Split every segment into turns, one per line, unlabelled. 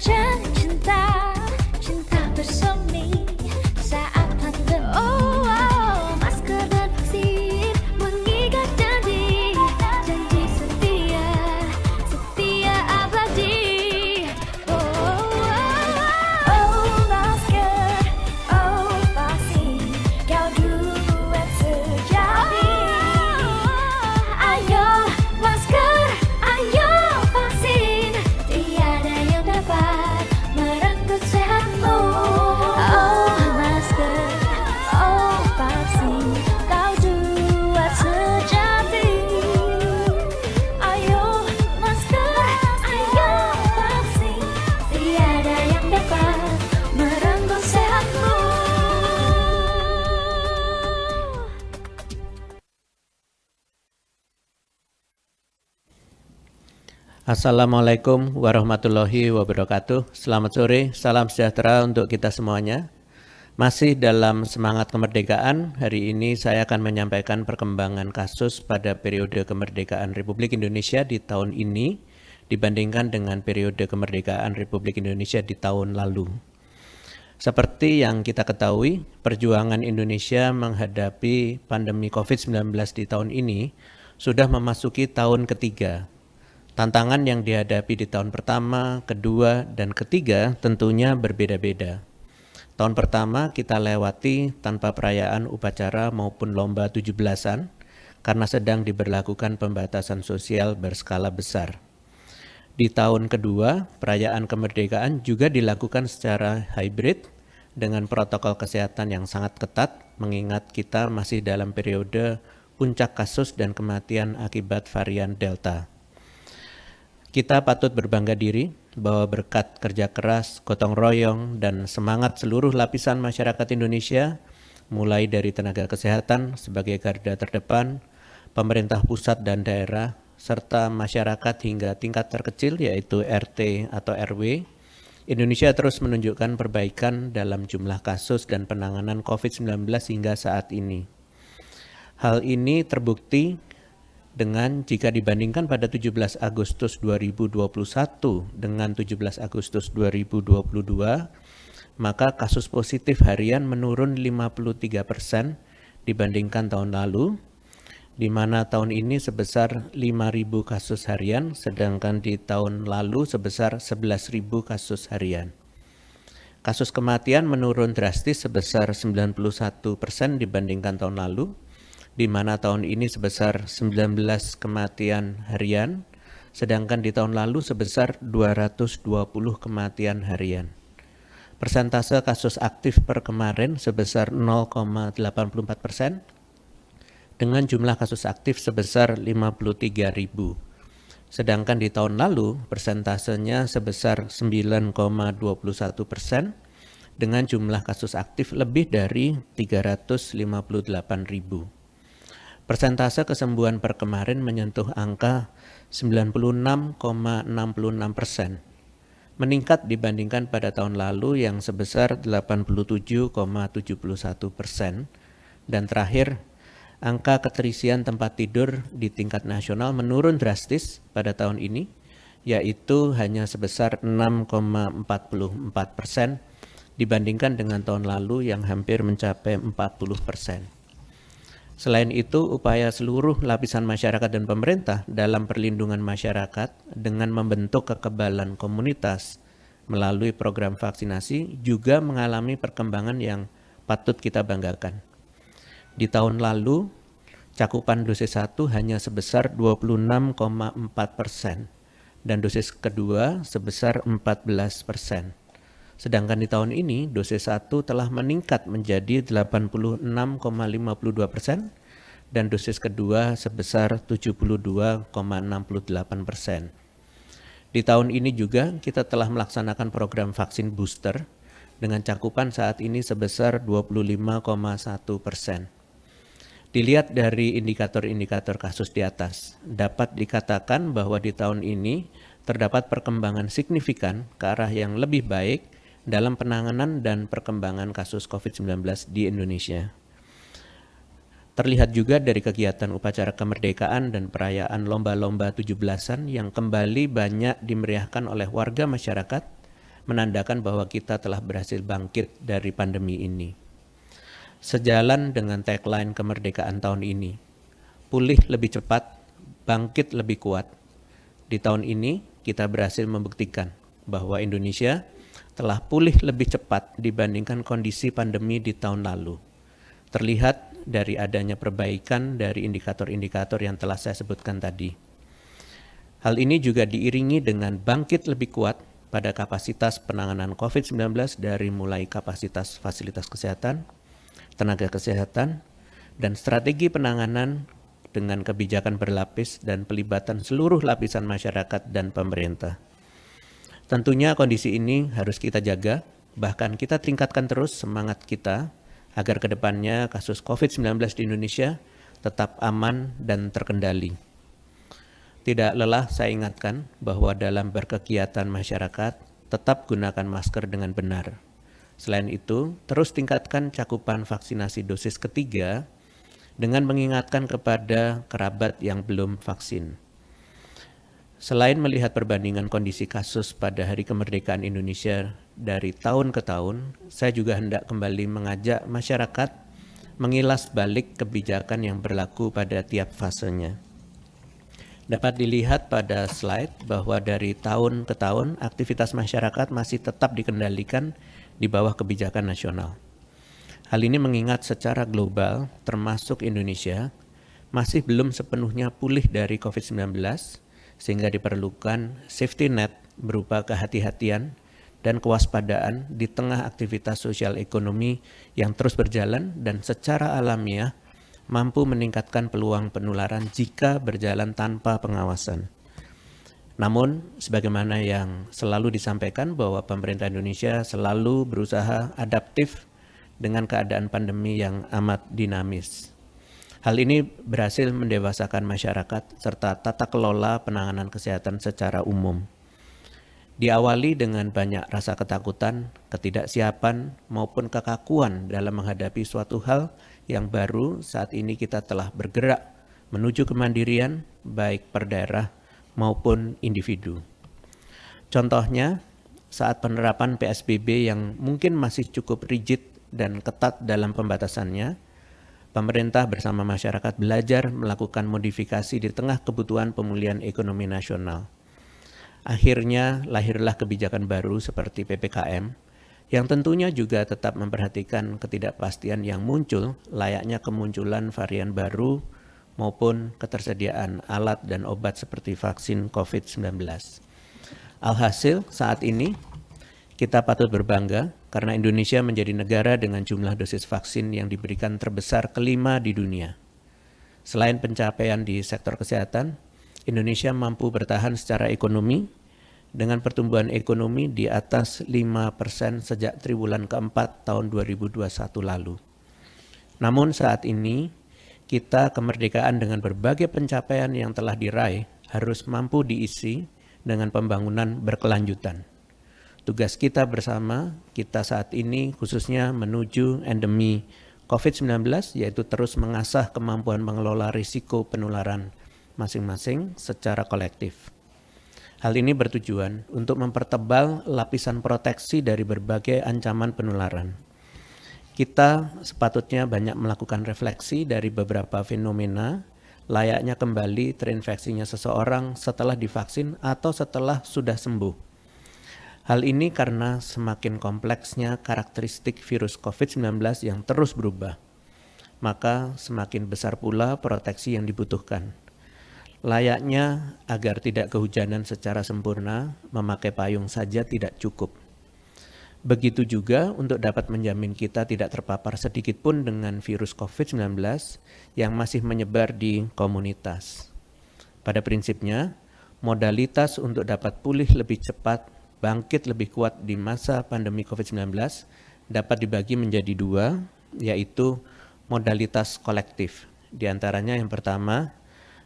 saja cinta, cinta bersemi saat pandemi. Oh, oh, masker dan vaksin mengikat janji, janji setia, setia abadi. Oh, oh, oh, oh, masker, oh, vaksin, kau duet sejati. Ayo masker, ayo vaksin, tiada yang dapat merenggut sehatmu. Oh masker, oh vaksin, kau duet sejati. Ayo masker, ayo vaksin, tiada yang dapat merenggut sehatmu.
Assalamualaikum warahmatullahi wabarakatuh. Selamat sore, salam sejahtera untuk kita semuanya. Masih dalam semangat kemerdekaan, hari ini saya akan menyampaikan perkembangan kasus pada periode kemerdekaan Republik Indonesia di tahun ini dibandingkan dengan periode kemerdekaan Republik Indonesia di tahun lalu. Seperti yang kita ketahui, perjuangan Indonesia menghadapi pandemi COVID-19 di tahun ini sudah memasuki tahun ketiga. Tantangan yang dihadapi di tahun pertama, kedua, dan ketiga tentunya berbeda-beda. Tahun pertama kita lewati tanpa perayaan upacara maupun lomba 17-an karena sedang diberlakukan pembatasan sosial berskala besar. Di tahun kedua, perayaan kemerdekaan juga dilakukan secara hybrid dengan protokol kesehatan yang sangat ketat mengingat kita masih dalam periode puncak kasus dan kematian akibat varian Delta. Kita patut berbangga diri bahwa berkat kerja keras, gotong royong, dan semangat seluruh lapisan masyarakat Indonesia, mulai dari tenaga kesehatan sebagai garda terdepan, pemerintah pusat dan daerah, serta masyarakat hingga tingkat terkecil yaitu RT atau RW, Indonesia terus menunjukkan perbaikan dalam jumlah kasus dan penanganan COVID-19 hingga saat ini. Hal ini terbukti dengan jika dibandingkan pada 17 Agustus 2021 dengan 17 Agustus 2022, maka kasus positif harian menurun 53% dibandingkan tahun lalu, di mana tahun ini sebesar 5.000 kasus harian, sedangkan di tahun lalu sebesar 11.000 kasus harian. Kasus kematian menurun drastis sebesar 91% dibandingkan tahun lalu, di mana tahun ini sebesar 19 kematian harian, sedangkan di tahun lalu sebesar 220 kematian harian. Persentase kasus aktif per kemarin sebesar 0,84%, dengan jumlah kasus aktif sebesar 53.000. Sedangkan di tahun lalu persentasenya sebesar 9,21%, dengan jumlah kasus aktif lebih dari 358.000. Persentase kesembuhan per kemarin menyentuh angka 96,66%, meningkat dibandingkan pada tahun lalu yang sebesar 87,71%, dan terakhir, angka keterisian tempat tidur di tingkat nasional menurun drastis pada tahun ini, yaitu hanya sebesar 6,44% dibandingkan dengan tahun lalu yang hampir mencapai 40%. Selain itu, upaya seluruh lapisan masyarakat dan pemerintah dalam perlindungan masyarakat dengan membentuk kekebalan komunitas melalui program vaksinasi juga mengalami perkembangan yang patut kita banggakan. Di tahun lalu, cakupan dosis 1 hanya sebesar 26,4% dan dosis kedua sebesar 14%. Sedangkan di tahun ini, dosis 1 telah meningkat menjadi 86,52% dan dosis kedua sebesar 72,68%. Di tahun ini juga kita telah melaksanakan program vaksin booster dengan cakupan saat ini sebesar 25,1%. Dilihat dari indikator-indikator kasus di atas, dapat dikatakan bahwa di tahun ini terdapat perkembangan signifikan ke arah yang lebih baik dalam penanganan dan perkembangan kasus COVID-19 di Indonesia. Terlihat juga dari kegiatan upacara kemerdekaan dan perayaan lomba-lomba 17-an yang kembali banyak dimeriahkan oleh warga masyarakat menandakan bahwa kita telah berhasil bangkit dari pandemi ini. Sejalan dengan tagline kemerdekaan tahun ini, pulih lebih cepat, bangkit lebih kuat. Di tahun ini kita berhasil membuktikan bahwa Indonesia telah pulih lebih cepat dibandingkan kondisi pandemi di tahun lalu. Terlihat dari adanya perbaikan dari indikator-indikator yang telah saya sebutkan tadi. Hal ini juga diiringi dengan bangkit lebih kuat pada kapasitas penanganan COVID-19 dari mulai kapasitas fasilitas kesehatan, tenaga kesehatan, dan strategi penanganan dengan kebijakan berlapis dan pelibatan seluruh lapisan masyarakat dan pemerintah. Tentunya kondisi ini harus kita jaga, bahkan kita tingkatkan terus semangat kita agar kedepannya kasus COVID-19 di Indonesia tetap aman dan terkendali. Tidak lelah saya ingatkan bahwa dalam berkegiatan masyarakat, tetap gunakan masker dengan benar. Selain itu, terus tingkatkan cakupan vaksinasi dosis ketiga dengan mengingatkan kepada kerabat yang belum vaksin. Selain melihat perbandingan kondisi kasus pada Hari Kemerdekaan Indonesia dari tahun ke tahun, saya juga hendak kembali mengajak masyarakat mengilas balik kebijakan yang berlaku pada tiap fasenya. Dapat dilihat pada slide bahwa dari tahun ke tahun aktivitas masyarakat masih tetap dikendalikan di bawah kebijakan nasional. Hal ini mengingat secara global, termasuk Indonesia, masih belum sepenuhnya pulih dari COVID-19, sehingga diperlukan safety net berupa kehati-hatian dan kewaspadaan di tengah aktivitas sosial ekonomi yang terus berjalan dan secara alamiah mampu meningkatkan peluang penularan jika berjalan tanpa pengawasan. Namun, sebagaimana yang selalu disampaikan bahwa pemerintah Indonesia selalu berusaha adaptif dengan keadaan pandemi yang amat dinamis. Hal ini berhasil mendewasakan masyarakat serta tata kelola penanganan kesehatan secara umum. Diawali dengan banyak rasa ketakutan, ketidaksiapan, maupun kekakuan dalam menghadapi suatu hal yang baru, saat ini kita telah bergerak menuju kemandirian baik per daerah maupun individu. Contohnya, saat penerapan PSBB yang mungkin masih cukup rigid dan ketat dalam pembatasannya, pemerintah bersama masyarakat belajar melakukan modifikasi di tengah kebutuhan pemulihan ekonomi nasional. Akhirnya lahirlah kebijakan baru seperti PPKM, yang tentunya juga tetap memperhatikan ketidakpastian yang muncul layaknya kemunculan varian baru maupun ketersediaan alat dan obat seperti vaksin COVID-19. Alhasil saat ini kita patut berbangga karena Indonesia menjadi negara dengan jumlah dosis vaksin yang diberikan terbesar kelima di dunia. Selain pencapaian di sektor kesehatan, Indonesia mampu bertahan secara ekonomi dengan pertumbuhan ekonomi di atas 5% sejak triwulan keempat tahun 2021 lalu. Namun saat ini, kita kemerdekaan dengan berbagai pencapaian yang telah diraih harus mampu diisi dengan pembangunan berkelanjutan. Tugas kita bersama, kita saat ini khususnya menuju endemi COVID-19, yaitu terus mengasah kemampuan mengelola risiko penularan masing-masing secara kolektif. Hal ini bertujuan untuk mempertebal lapisan proteksi dari berbagai ancaman penularan. Kita sepatutnya banyak melakukan refleksi dari beberapa fenomena, layaknya kembali terinfeksinya seseorang setelah divaksin atau setelah sudah sembuh. Hal ini karena semakin kompleksnya karakteristik virus COVID-19 yang terus berubah, maka semakin besar pula proteksi yang dibutuhkan. Layaknya agar tidak kehujanan secara sempurna, memakai payung saja tidak cukup. Begitu juga untuk dapat menjamin kita tidak terpapar sedikit pun dengan virus COVID-19 yang masih menyebar di komunitas. Pada prinsipnya, modalitas untuk dapat pulih lebih cepat, bangkit lebih kuat di masa pandemi COVID-19 dapat dibagi menjadi dua, yaitu modalitas kolektif. Di antaranya yang pertama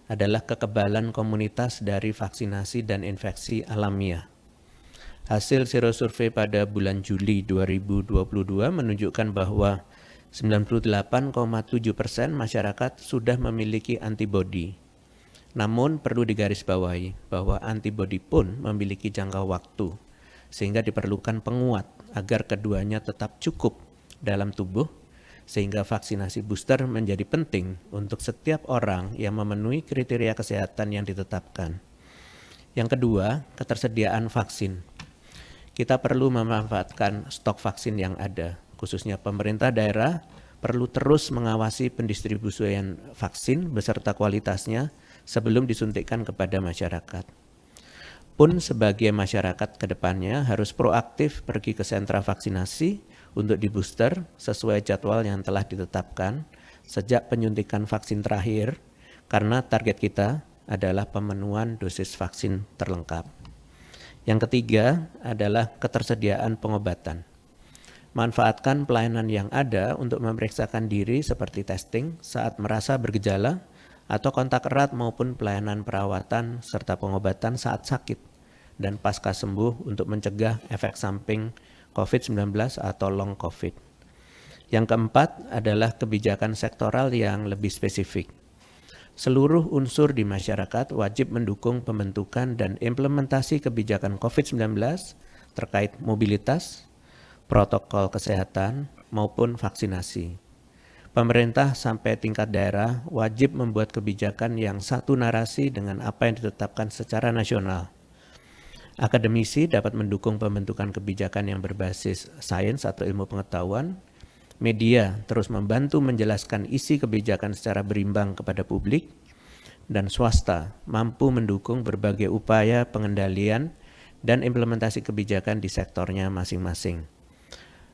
adalah kekebalan komunitas dari vaksinasi dan infeksi alamiah. Hasil serosurvei pada bulan Juli 2022 menunjukkan bahwa 98,7% masyarakat sudah memiliki antibodi. Namun perlu digarisbawahi bahwa antibodi pun memiliki jangka waktu, sehingga diperlukan penguat agar keduanya tetap cukup dalam tubuh, sehingga vaksinasi booster menjadi penting untuk setiap orang yang memenuhi kriteria kesehatan yang ditetapkan. Yang kedua, ketersediaan vaksin. Kita perlu memanfaatkan stok vaksin yang ada, khususnya pemerintah daerah perlu terus mengawasi pendistribusian vaksin beserta kualitasnya sebelum disuntikkan kepada masyarakat. Pun sebagai masyarakat ke depannya harus proaktif pergi ke sentra vaksinasi untuk di booster sesuai jadwal yang telah ditetapkan sejak penyuntikan vaksin terakhir, karena target kita adalah pemenuhan dosis vaksin terlengkap. Yang ketiga adalah ketersediaan pengobatan. Manfaatkan pelayanan yang ada untuk memeriksakan diri seperti testing saat merasa bergejala atau kontak erat maupun pelayanan perawatan serta pengobatan saat sakit dan pasca sembuh untuk mencegah efek samping COVID-19 atau long COVID. Yang keempat adalah kebijakan sektoral yang lebih spesifik. Seluruh unsur di masyarakat wajib mendukung pembentukan dan implementasi kebijakan COVID-19 terkait mobilitas, protokol kesehatan, maupun vaksinasi. Pemerintah sampai tingkat daerah wajib membuat kebijakan yang satu narasi dengan apa yang ditetapkan secara nasional. Akademisi dapat mendukung pembentukan kebijakan yang berbasis sains atau ilmu pengetahuan. Media terus membantu menjelaskan isi kebijakan secara berimbang kepada publik, dan swasta mampu mendukung berbagai upaya pengendalian dan implementasi kebijakan di sektornya masing-masing.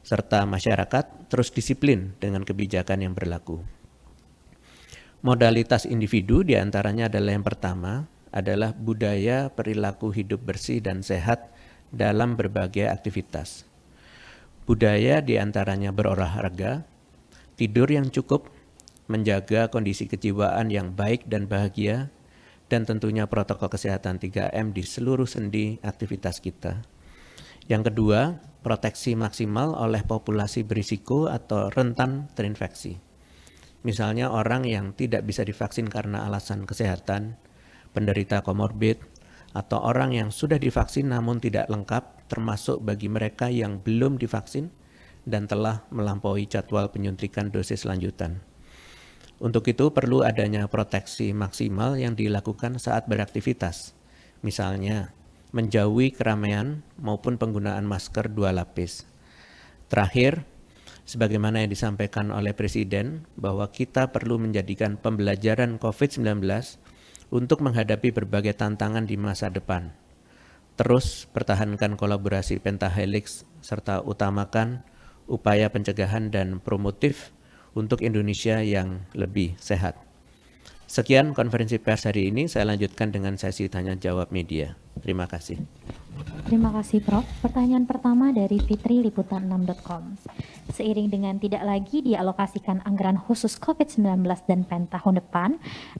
Serta masyarakat terus disiplin dengan kebijakan yang berlaku. Modalitas individu diantaranya adalah yang pertama adalah budaya perilaku hidup bersih dan sehat dalam berbagai aktivitas. Budaya diantaranya berolahraga, tidur yang cukup, menjaga kondisi kejiwaan yang baik dan bahagia, dan tentunya protokol kesehatan 3M di seluruh sendi aktivitas kita. Yang kedua, proteksi maksimal oleh populasi berisiko atau rentan terinfeksi. Misalnya orang yang tidak bisa divaksin karena alasan kesehatan, penderita komorbid, atau orang yang sudah divaksin namun tidak lengkap, termasuk bagi mereka yang belum divaksin dan telah melampaui jadwal penyuntikan dosis lanjutan. Untuk itu perlu adanya proteksi maksimal yang dilakukan saat beraktivitas, misalnya menjauhi keramaian maupun penggunaan masker 2 lapis. Terakhir, sebagaimana yang disampaikan oleh Presiden, bahwa kita perlu menjadikan pembelajaran COVID-19 untuk menghadapi berbagai tantangan di masa depan. Terus pertahankan kolaborasi pentahelix serta utamakan upaya pencegahan dan promotif untuk Indonesia yang lebih sehat. Sekian konferensi pers hari ini, saya lanjutkan dengan sesi tanya jawab media. Terima kasih.
Terima kasih Prof. Pertanyaan pertama dari Fitri Liputan6.com. Seiring dengan tidak lagi dialokasikan anggaran khusus COVID-19 dan PEN tahun depan,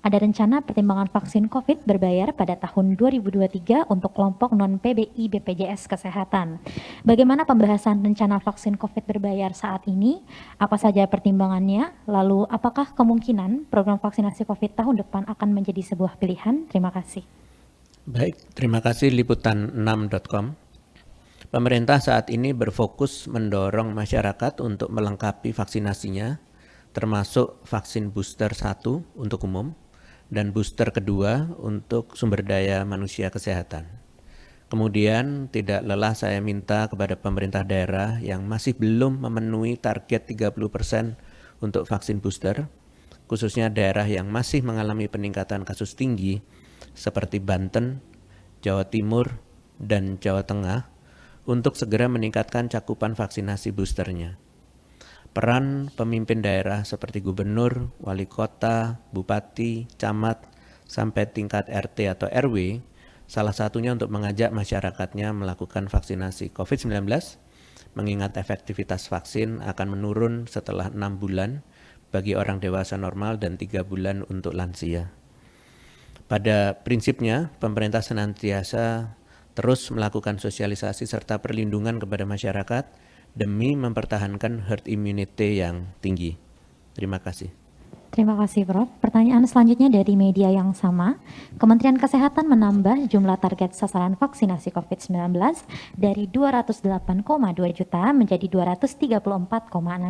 ada rencana pertimbangan vaksin COVID berbayar pada tahun 2023 untuk kelompok non-PBI BPJS Kesehatan. Bagaimana pembahasan rencana vaksin COVID berbayar saat ini? Apa saja pertimbangannya? Lalu apakah kemungkinan program vaksinasi COVID tahun depan akan menjadi sebuah pilihan? Terima kasih.
Baik, terima kasih Liputan6.com. Pemerintah saat ini berfokus mendorong masyarakat untuk melengkapi vaksinasinya, termasuk vaksin booster 1 untuk umum dan booster kedua untuk sumber daya manusia kesehatan. Kemudian tidak lelah saya minta kepada pemerintah daerah yang masih belum memenuhi target 30% untuk vaksin booster, khususnya daerah yang masih mengalami peningkatan kasus tinggi seperti Banten, Jawa Timur, dan Jawa Tengah untuk segera meningkatkan cakupan vaksinasi boosternya. Peran pemimpin daerah seperti gubernur, wali kota, bupati, camat, sampai tingkat RT atau RW, salah satunya untuk mengajak masyarakatnya melakukan vaksinasi COVID-19, mengingat efektivitas vaksin akan menurun setelah 6 bulan bagi orang dewasa normal dan 3 bulan untuk lansia. Pada prinsipnya, pemerintah senantiasa terus melakukan sosialisasi serta perlindungan kepada masyarakat demi mempertahankan herd immunity yang tinggi. Terima kasih.
Terima kasih, Prof. Pertanyaan selanjutnya dari media yang sama. Kementerian Kesehatan menambah jumlah target sasaran vaksinasi COVID-19 dari 208,2 juta menjadi 234,6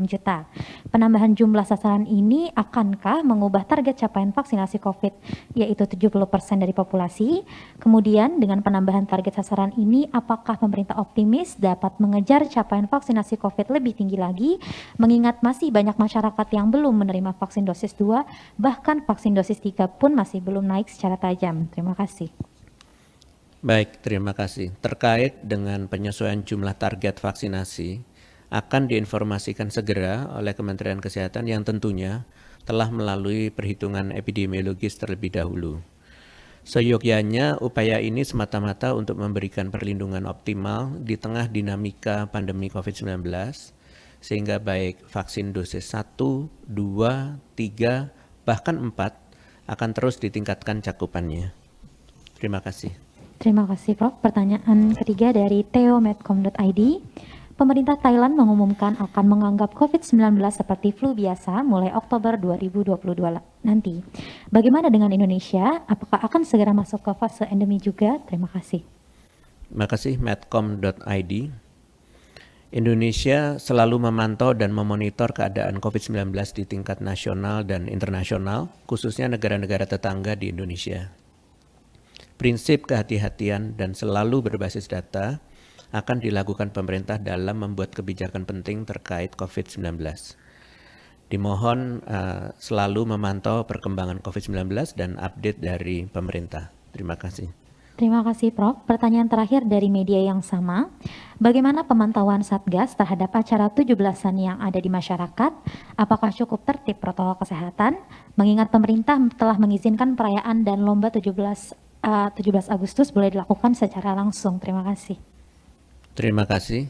juta. Penambahan jumlah sasaran ini akankah mengubah target capaian vaksinasi COVID yaitu 70% dari populasi? Kemudian dengan penambahan target sasaran ini, apakah pemerintah optimis dapat mengejar capaian vaksinasi COVID lebih tinggi lagi, mengingat masih banyak masyarakat yang belum menerima vaksin dosis 2, bahkan vaksin dosis 3 pun masih belum naik secara tajam. Terima kasih.
Baik, terima kasih. Terkait dengan penyesuaian jumlah target vaksinasi, akan diinformasikan segera oleh Kementerian Kesehatan yang tentunya telah melalui perhitungan epidemiologis terlebih dahulu. Seyogyanya, upaya ini semata-mata untuk memberikan perlindungan optimal di tengah dinamika pandemi COVID-19, sehingga baik vaksin dosis 1, 2, 3, bahkan 4 akan terus ditingkatkan cakupannya. Terima kasih.
Terima kasih, Prof. Pertanyaan ketiga dari teomedcom.id. Pemerintah Thailand mengumumkan akan menganggap COVID-19 seperti flu biasa mulai Oktober 2022 nanti. Bagaimana dengan Indonesia? Apakah akan segera masuk ke fase endemi juga? Terima kasih.
Terima kasih, medcom.id. Indonesia selalu memantau dan memonitor keadaan COVID-19 di tingkat nasional dan internasional, khususnya negara-negara tetangga di Indonesia. Prinsip kehati-hatian dan selalu berbasis data akan dilakukan pemerintah dalam membuat kebijakan penting terkait COVID-19. Dimohon selalu memantau perkembangan COVID-19 dan update dari pemerintah. Terima kasih.
Terima kasih, Prof. Pertanyaan terakhir dari media yang sama. Bagaimana pemantauan Satgas terhadap acara 17-an yang ada di masyarakat? Apakah cukup tertib protokol kesehatan? Mengingat pemerintah telah mengizinkan perayaan dan lomba 17 Agustus boleh dilakukan secara langsung. Terima kasih.
Terima kasih.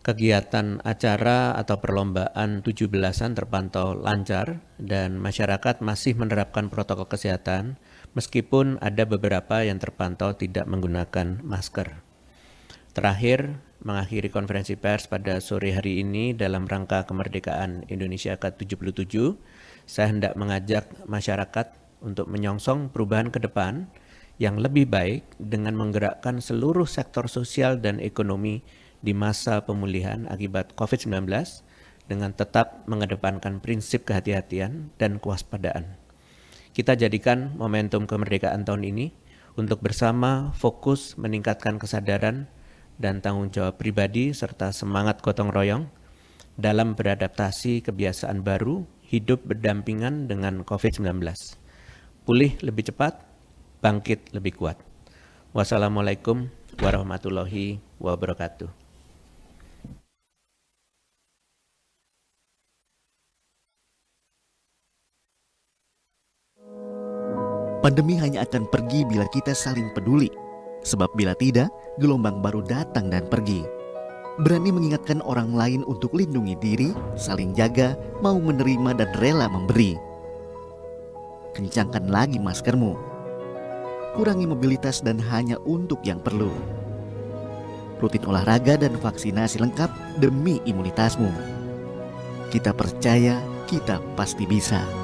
Kegiatan acara atau perlombaan 17-an terpantau lancar dan masyarakat masih menerapkan protokol kesehatan meskipun ada beberapa yang terpantau tidak menggunakan masker. Terakhir, mengakhiri konferensi pers pada sore hari ini dalam rangka kemerdekaan Indonesia ke-77, saya hendak mengajak masyarakat untuk menyongsong perubahan ke depan yang lebih baik dengan menggerakkan seluruh sektor sosial dan ekonomi di masa pemulihan akibat COVID-19 dengan tetap mengedepankan prinsip kehati-hatian dan kewaspadaan. Kita jadikan momentum kemerdekaan tahun ini untuk bersama fokus meningkatkan kesadaran dan tanggung jawab pribadi serta semangat gotong royong dalam beradaptasi kebiasaan baru hidup berdampingan dengan COVID-19. Pulih lebih cepat, bangkit lebih kuat. Wassalamualaikum warahmatullahi wabarakatuh.
Pandemi hanya akan pergi bila kita saling peduli. Sebab bila tidak, gelombang baru datang dan pergi. Berani mengingatkan orang lain untuk lindungi diri, saling jaga, mau menerima dan rela memberi. Kencangkan lagi maskermu. Kurangi mobilitas dan hanya untuk yang perlu. Rutin olahraga dan vaksinasi lengkap demi imunitasmu. Kita percaya, kita pasti bisa.